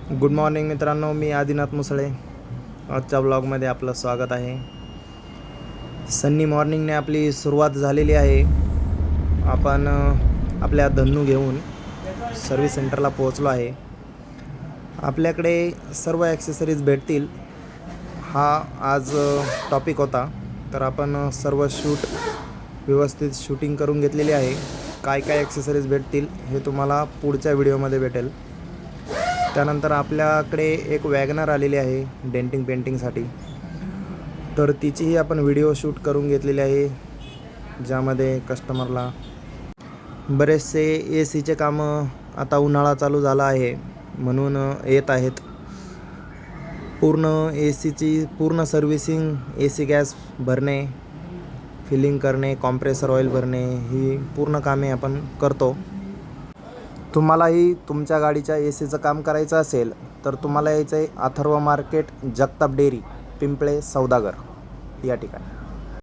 Good morning मित्रांनो, मी आदिनाथ मुसळे. आजच्या ब्लॉगमध्ये आपलं स्वागत आहे. सन्नी मॉर्निंगने आपली सुरुवात झालेली आहे. आपण आपल्या धन्नू घेऊन सर्व्हिस सेंटरला पोहोचलो आहे. आपल्याकडे सर्व ॲक्सेसरीज भेटतील हा आज टॉपिक होता. तर आपण सर्व व्यवस्थित शूटिंग करून घेतलेली आहे. काय काय ॲक्सेसरीज भेटतील हे तुम्हाला पुढच्या व्हिडिओमध्ये भेटेल. त्यानंतर आपल्याकडे एक वॅगनर आलेली आहे डेंटिंग पेंटिंगसाठी, तर तिचीही आपण व्हिडिओ शूट करून घेतलेली आहे, ज्यामध्ये कस्टमरला बरेचसे AC चे कामं, आता उन्हाळा चालू झाला आहे म्हणून येत आहेत. पूर्ण ACची पूर्ण सर्व्हिसिंग, AC गॅस भरणे, फिलिंग करणे, कॉम्प्रेसर ऑइल भरणे, ही पूर्ण कामे आपण करतो. तुम्हालाही तुमच्या गाडीच्या ACचं काम करायचं असेल तर तुम्हाला यायचं आहे अथर्व मार्केट, जगताप डेअरी, पिंपळे सौदागर या ठिकाणी.